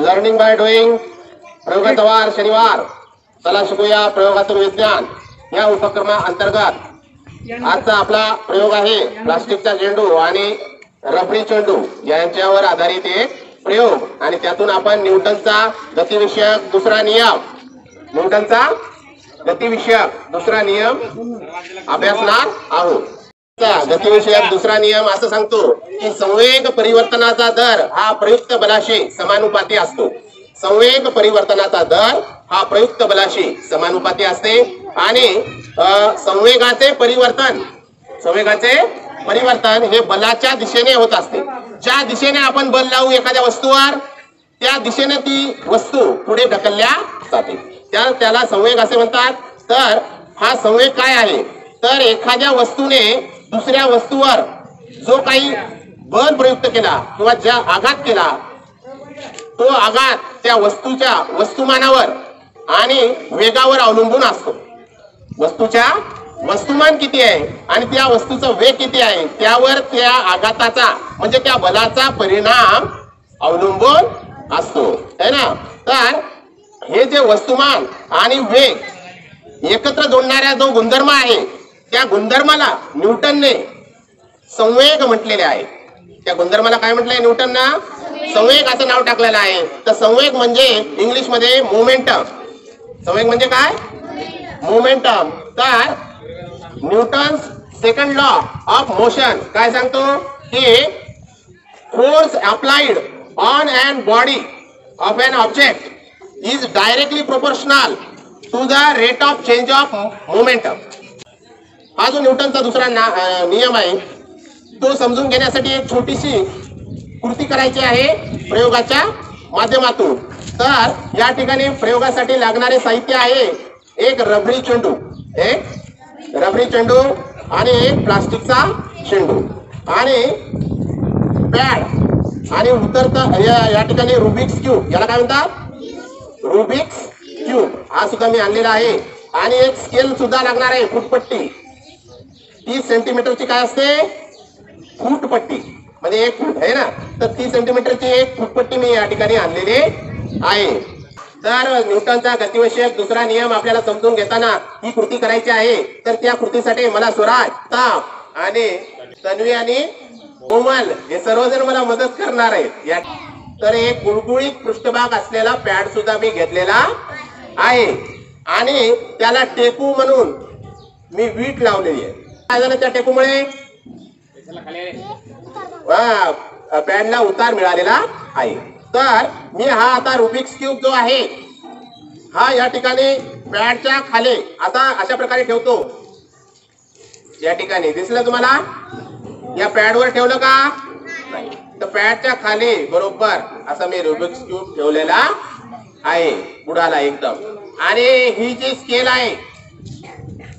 Learning by doing प्रयोगद्वार शनिवार चला शिकूया प्रयोगातून विज्ञान या उपक्रमाअंतर्गत आजचा आपला प्रयोग आहे प्लास्टिकचा चेंडू आणि रबरी चेंडू यांच्यावर आधारित एक प्रयोग आणि त्यातून आपण न्यूटनचा गतिविषयक दुसरा नियम अभ्यासणार आहोत। गतिविषयक दुसरा नियम असं सांगतो की संवेग परिवर्तनाचा दर हा प्रयुक्त बलाशी समानुपाती असतो। संवेग परिवर्तनाचा दर हा प्रयुक्त बलाशी समानुपाती असते आणि संवेगाचे परिवर्तन हे बलाच्या दिशेने होत असते। ज्या दिशेने आपण बल लावू एखाद्या वस्तूवर त्या दिशेने ती वस्तू पुढे ढकलल्या जाते, त्याला संवेग असे म्हणतात। तर हा संवेग काय आहे तर एखाद्या वस्तूने दुसऱ्या वस्तूवर जो काही बल प्रयुक्त केला किंवा ज्या आघात केला तो आघात त्या वस्तूच्या वस्तुमानावर आणि वेगावर अवलंबून असतो। वस्तूच्या वस्तुमान किती आहे आणि त्या वस्तूचा वेग किती आहे त्यावर त्या आघाताचा म्हणजे त्या बलाचा परिणाम अवलंबून असतो है ना। तर हे जे वस्तुमान आणि वेग एकत्र जोडणारा जो गुणधर्म आहे त्या गुणधर्माला न्यूटनने संवेग म्हटलेले आहे। त्या गुणधर्माला काय म्हटलंय न्यूटनना संवेग असं नाव टाकलेलं आहे। तर संवेग म्हणजे इंग्लिश मध्ये मोमेंटम। संवेग म्हणजे काय मोमेंटम। तर Newton's second law of motion काय सांगतो की force applied on an body of an object is directly proportional to the rate of change of momentum. हा जो न्यूटनचा दुसरा नियम आहे तो समजून घेण्यासाठी एक छोटीशी कृती करायची आहे प्रयोगाच्या माध्यमातून। तर या ठिकाणी प्रयोगासाठी लागणारे साहित्य आहे एक रबरी चेंडू आणि एक प्लास्टिकचा चेंडू आणि पॅड आणि उतरता या ठिकाणी रुबिक्स क्यूब, याला काय म्हणतात रुबिक्स क्यूब, हा सुद्धा मी आणलेला आहे। आणि एक स्केल सुद्धा लागणार आहे फुटपट्टी 30 सेंटीमीटरची काय असते फुटपट्टी म्हणजे 1 फूट आहे ना। तर 30 सेंटीमीटरची एक फुटपट्टी मी या ठिकाणी आणलेली आहे। तर न्यूटनचा गतिविषयक दुसरा नियम आपल्याला समजून घेताना ही कृती करायची आहे। तर त्या कृतीसाठी मला स्वराज, ताप आणि तन्वी आणि कोमल हे सर्वजण मला मदत करणार आहेत। तर एक गुळगुळीत पृष्ठभाग असलेला पॅड सुद्धा मी घेतलेला आहे आणि त्याला टेकू म्हणून मी वीट लावलेली आहे। काय झालं त्या टेकूमुळे पॅडला उतार मिळालेला आहे। तर मी हा आता रुबिक्स क्यूब जो आहे हा या ठिकाणी पॅडच्या खाली आता अशा प्रकारे ठेवतो। या ठिकाणी दिसलं तुम्हाला या पॅडवर ठेवलं का नाही तर पॅडच्या खाली बरोबर असं मी रुबिक्स क्यूब ठेवलेला आहे बुडाला एकदम। आणि ही जी स्केल आहे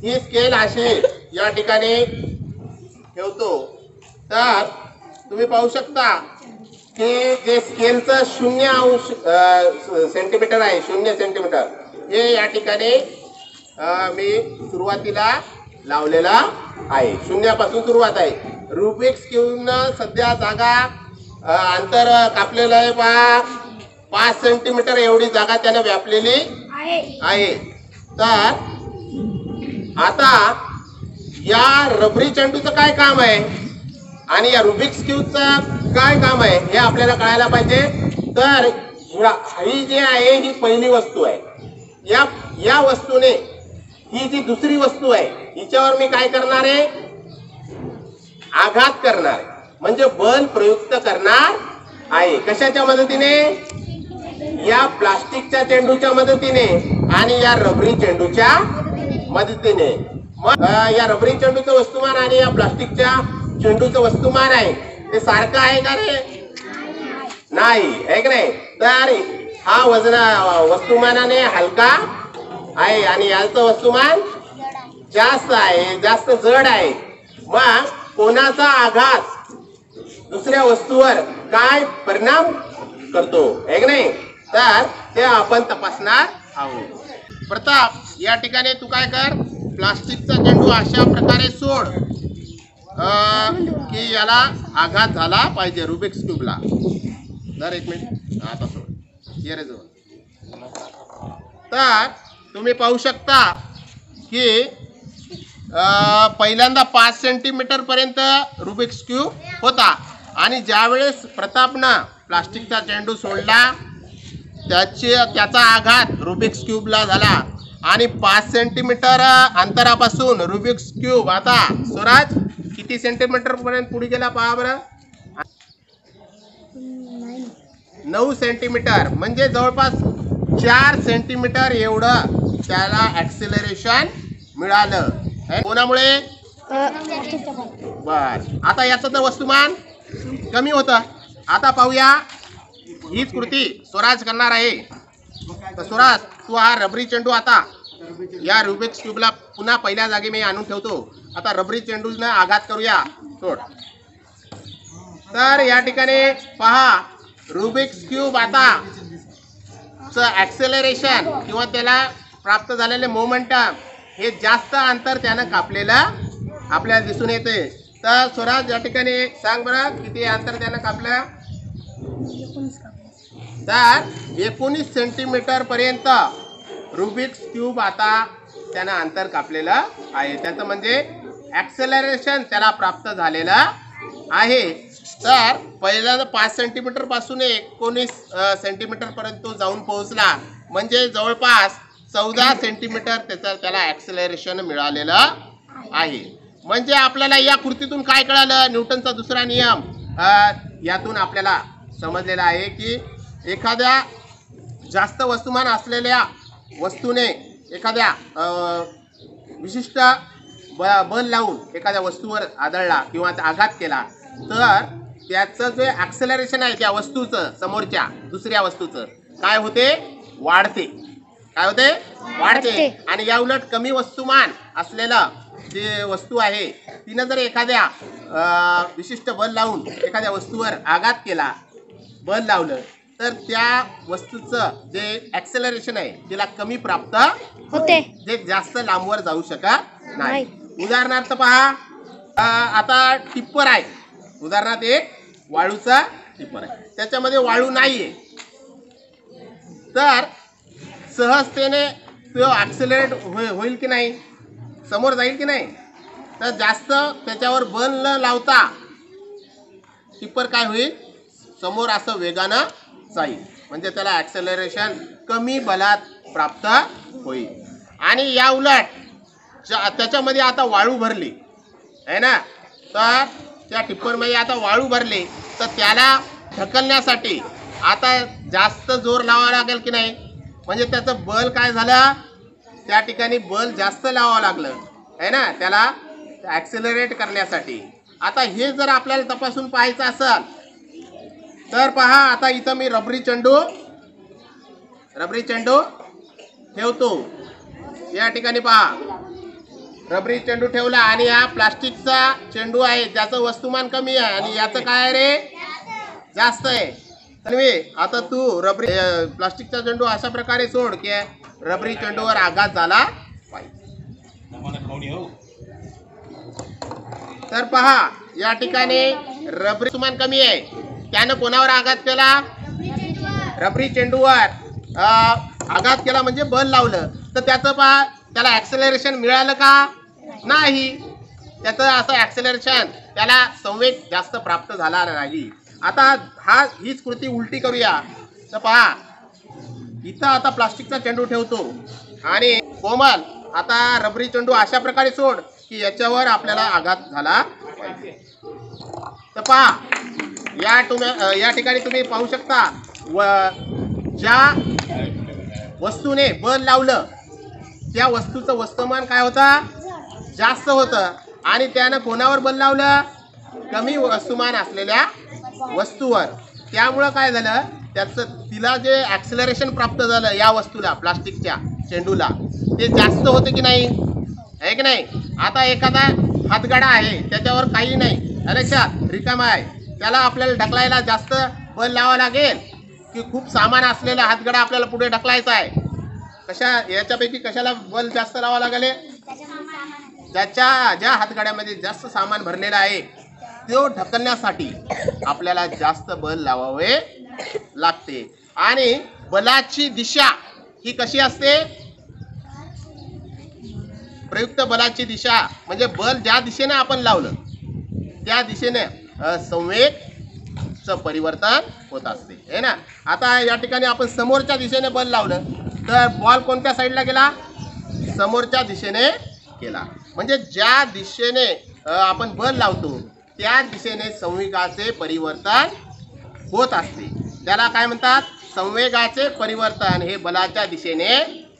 ही स्केल अशी या ठिकाणी ठेवतो। तर तुम्ही पाहू शकता की जे स्केलचं 0 सेंटीमीटर आहे 0 सेंटीमीटर हे या ठिकाणी मी सुरुवातीला लावलेला आहे। 0 पासून सुरुवात आहे। रुबिक्स क्यूबनं सध्या जागा अंतर कापलेलं आहे 5 सेंटीमीटर एवढी जागा त्याने व्यापलेली आहे। तर आता या रबरी चेंडूचं काय काम आहे आणि या रुबिक्स क्यूबचं काय काम आहे हे आपल्याला कळायला पाहिजे। तर ही जी आहे ही पहिली वस्तू आहे। या वस्तूने ही जी दुसरी वस्तू आहे हिच्यावर मी काय करणार आहे आघात करणार म्हणजे बल प्रयुक्त करणार आहे। कशाच्या मदतीने या प्लास्टिकच्या चेंडूच्या मदतीने आणि या रबरी चेंडूच्या मदतीने। मग या रबरी चेंडूचं वस्तुमान आणि या प्लास्टिकच्या चेंडूचं वस्तुमान आहे ते सारखं आहे का रे नाही आहे की नाही। तर हा वस्तुमानाने हलका आहे आणि याचं वस्तुमान जास्त आहे जास्त जड आहे। मग कोणाचा आघात दुसऱ्या वस्तूवर काय परिणाम करतो आहे की नाही तर ते आपण तपासणार आहोत। प्रताप या ठिकाणी तू काय कर प्लास्टिकचा चेंडू अशा प्रकारे सोड की याला आघात झाला पाहिजे रुबिक्स क्यूबला। जर 1 मिनिट आता सोड ये रे जो. तर तुम्ही पाहू शकता की पहिल्यांदा 5 सेंटीमीटर पर्यंत रुबिक्स क्यूब होता आणि ज्यावेळेस प्रतापनं प्लास्टिकचा चेंडू सोडला त्याचा आघात रुबिक्स क्यूबला झाला आणि 5 सेंटीमीटर अंतरापासून रुबिक्स क्यूब आता स्वराज किती सेंटीमीटर पर्यंत पुढे गेला पहा बरं. 9 सेंटीमीटर म्हणजे जवळपास 4 सेंटीमीटर एवढं त्याला ॲक्सिलरेशन मिळालं. कोणामुळे? बस. आता याचं तर वस्तुमान कमी होतं. आता पाहूया हीच कृती स्वराज करणार आहे. तर स्वराज तू हा रबरी चेंडू आता या रुबिक्स क्यूबला पुन्हा पहिल्या जागी मी आणून ठेवतो. आता रबरी चेंडूने आघात करूया. सोड. तर या ठिकाणी पहा रुबिक्स क्यूब आता ॲक्सेलरेशन किंवा त्याला प्राप्त झालेले मोमेंटम हे जास्त अंतर त्यानं कापलेलं आपल्याला दिसून येते. तर स्वराज या ठिकाणी सांग बरं किती अंतर त्यानं कापलं. तर 19 सेंटीमीटर पर्यंत रुबिक्स क्यूब आता त्यानं अंतर कापलेलं आहे. त्याचं म्हणजे ॲक्सेलरेशन त्याला प्राप्त झालेलं आहे. तर पहिल्यांदा 5 सेंटीमीटर पासून 19 सेंटीमीटर पर्यंत तो जाऊन पोहोचला म्हणजे जवळपास 14 सेंटीमीटर त्याला ॲक्सेलरेशन मिळालेलं आहे. म्हणजे आपल्याला या कृतीतून काय कळालं? न्यूटनचा दुसरा नियम यातून आपल्याला समजलेला आहे की एखाद्या जास्त वस्तुमान असलेल्या वस्तूने एखाद्या विशिष्ट बल लावून एखाद्या वस्तूवर आदळला किंवा आघात केला तर त्याचं जे ॲक्सेलरेशन आहे त्या वस्तूचं समोरच्या दुसऱ्या वस्तूचं काय होते? वाढते. काय होते? वाढते. आणि या उलट कमी वस्तुमान असलेलं जे वस्तू आहे तिनं जर एखाद्या विशिष्ट बल लावून एखाद्या वस्तूवर आघात केला बल लावलं तर त्या वस्तूचं जे ॲक्सेलरेशन आहे तिला कमी प्राप्त होते. जे जास्त लांबवर जाऊ शकत नाही. उदाहरणार्थ पहा आता टिप्पर आहे. उदाहरणार्थ एक वाळूचा टिप्पर आहे. त्याच्यामध्ये वाळू नाहीये तर सहजतेने तो ॲक्सेलरेट होईल की नाही? समोर जाईल की नाही? तर जास्त त्याच्यावर बल न लावता टिप्पर काय होईल? समोर असं वेगानं जाईल. म्हणजे त्याला ॲक्सेलरेशन कमी बलात प्राप्त होईल. आणि या उलट त्याच्यामध्ये आता वाळू भरली आहे ना तर त्या टिप्परमध्ये आता वाळू भरली तर त्याला ढकलण्यासाठी आता जास्त जोर लावावा लागेल की नाही? म्हणजे त्याचं बल काय झालं? त्या ठिकाणी बल जास्त लावावं लागलं आहे ना त्याला ॲक्सेलरेट करण्यासाठी. आता हे जर आपल्याला तपासून पाहायचं असेल तर पहा आता इथं मी रबरी चेंडू ठेवतो. या ठिकाणी पहा रबरी चेंडू ठेवला आणि हा प्लास्टिकचा चेंडू आहे ज्याचं वस्तुमान कमी आहे आणि याचं काय रे जास्त आहे. आता तू रबरी प्लास्टिकचा चेंडू अशा प्रकारे सोड की रबरी चेंडूवर आघात झाला पाहिजे. तर पहा या ठिकाणी रबरी वस्तुमान कमी आहे त्यानं कोणावर आघात केला? रबरी चेंडूवर आघात केला म्हणजे बल लावलं तर त्याचं पहा त्याला ॲक्सेलरेशन मिळालं का? नाही. त्याचं असं ॲक्सेलरेशन त्याला संवेग जास्त प्राप्त झाला नाही. आता हीच कृती उलटी करूया. तर पहा इथं आता प्लास्टिकचा चेंडू ठेवतो आणि कोमल आता रबरी चेंडू अशा प्रकारे सोड की याच्यावर आपल्याला आघात झाला पाहिजे. तर पहा या ठिकाणी तुम्ही पाहू शकता ज्या वस्तूने बल लावलं त्या वस्तूचं वस्तुमान काय होतं? जास्त होतं. आणि त्यानं कोणावर बल लावलं? कमी वस्तुमान असलेल्या वस्तूवर. त्यामुळं काय झालं तिला जे ॲक्सेलरेशन प्राप्त झालं या वस्तूला प्लास्टिकच्या चेंडूला ते जास्त होते की नाही? आहे की नाही? आता एखादा हातगाडा आहे त्याच्यावर काही नाही लक्षात रिकामा आहे त्याला आपल्याला ढकलायला जास्त बल लावावं लागेल की खूप सामान असलेला हातगाडा आपल्याला पुढे ढकलायचा आहे. याच्यापैकी कशाला बल जास्त लावावं लागेल? ज्या हातगाड्यामध्ये जास्त सामान भरलेलं आहे तो ढकलण्यासाठी आपल्याला जास्त बल लावावे लागते. आणि बलाची दिशा ही कशी असते? प्रयुक्त बलाची दिशा म्हणजे बल ज्या दिशेने आपण लावलं त्या दिशेने संवेगचं परिवर्तन होत असते, है ना. आता या ठिकाणी आपण समोरच्या दिशेने बल लावलं तर बॉल कोणत्या साईडला गेला? समोरच्या दिशेने गेला. म्हणजे ज्या दिशेने आपण बल लावतो त्या दिशेने संवेगाचे परिवर्तन होत असते. त्याला काय म्हणतात? संवेगाचे परिवर्तन हे बलाच्या दिशेने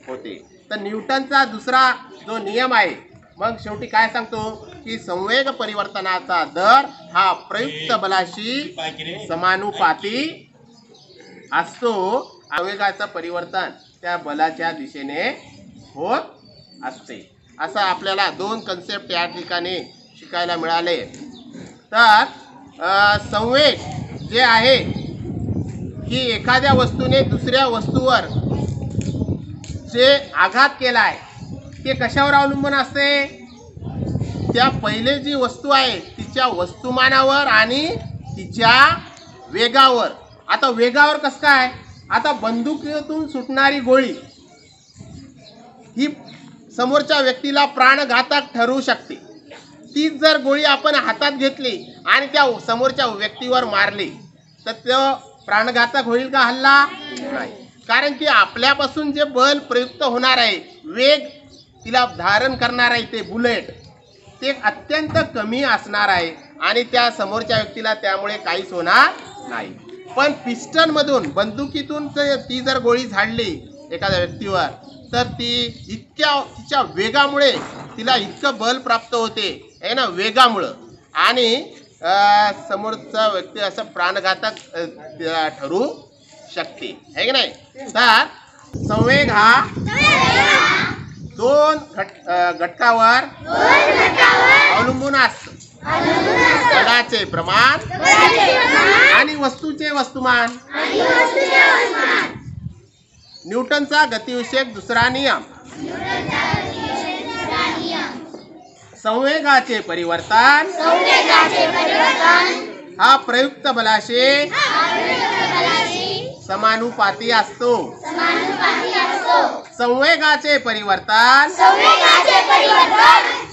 होते. तर न्यूटनचा दुसरा जो नियम आहे मग शेवटी काय सांगतो की संवेग परिवर्तनाचा दर हा प्रयुक्त बलाशी समानुपाती असतो. संवेगाचं परिवर्तन त्या बलाच्या दिशेने होत असते. असं आपल्याला दोन कन्सेप्ट या ठिकाणी शिकायला मिळाले. तर संवेग जे आहे की एखाद्या वस्तूने दुसऱ्या वस्तूवर जे आघात केला आहे ते कशावर अवलंबून असते? त्या पहिले जी वस्तू आहे तिच्या वस्तुमानावर आणि तिच्या वेगावर. आता वेगावर कसं काय? आता बंदुकीतून सुटणारी गोळी ही समोरच्या व्यक्तीला प्राणघातक ठरू शकते. तीच जर गोळी आपण हातात घेतली आणि त्या समोरच्या व्यक्तीवर मारली तर तो प्राणघातक होईल का हल्ला? नाही. कारण की आपल्यापासून जे बल प्रयुक्त होणार आहे, वेग तिला धारण करणार आहे ते बुलेट ते अत्यंत कमी असणार आहे आणि त्या समोरच्या व्यक्तीला त्यामुळे काहीच होणार नाही. पण पिस्टनमधून बंदुकीतून ती जर गोळी झाडली एखाद्या व्यक्तीवर तर ती तिच्या वेगामुळे तिला इतकं बल प्राप्त होते आहे ना, वेगामुळं, आणि समोरचा व्यक्ती असं प्राणघातक ठरू शकते, आहे की नाही. तर संवेग हा दोन घटकावर अवलंबून असतो. बलाचे प्रमाण आणि वस्तूचे वस्तुमान. न्यूटनचा गतिविषयक दुसरा नियम. संवेगाचे परिवर्तन हा प्रयुक्त बलाशी समानुपाती असतो. संवेगाचे परिवर्तन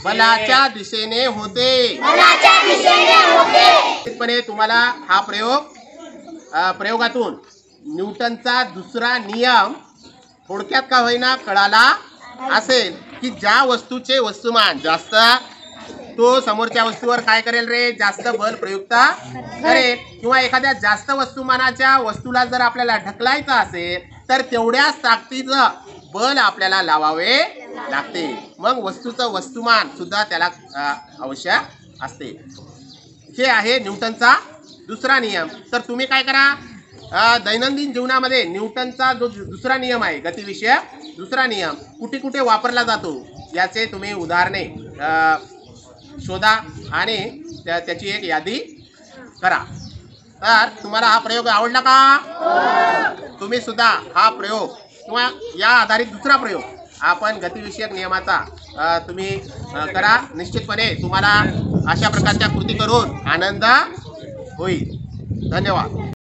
बलाच्या दिशेने होते. तुम्हाला हा प्रयोगातून न्यूटनचा दुसरा नियम थोडक्यात का होईना कळाला असेल की ज्या वस्तूचे वस्तुमान जास्त तो समोरच्या वस्तूवर काय करेल रे? जास्त बल प्रयुक्त करेल. किंवा एखाद्या जास्त वस्तुमानाच्या वस्तूला जर आपल्याला ढकलायचं असेल तर तेवढ्याच ताकदीचं बल आपल्याला लावावे लागते. मग वस्तूचं वस्तुमान सुद्धा त्याला आवश्यक असते. हे आहे न्यूटनचा दुसरा नियम. तर तुम्ही काय करा, दैनंदिन जीवनामध्ये न्यूटनचा जो दुसरा नियम आहे गतिविषयक दुसरा नियम कुठे कुठे वापरला जातो याचे तुम्ही उदाहरणे शोधा आणि त्याची एक यादी करा. तर तुम्हाला हा प्रयोग आवडला का? तुम्ही सुद्धा हा प्रयोग किंवा या आधारित दुसरा प्रयोग आपण गतिविषयक नियमाचा तुम्ही करा. निश्चितपणे तुम्हाला अशा प्रकारच्या कृती करून आनंद होईल. धन्यवाद.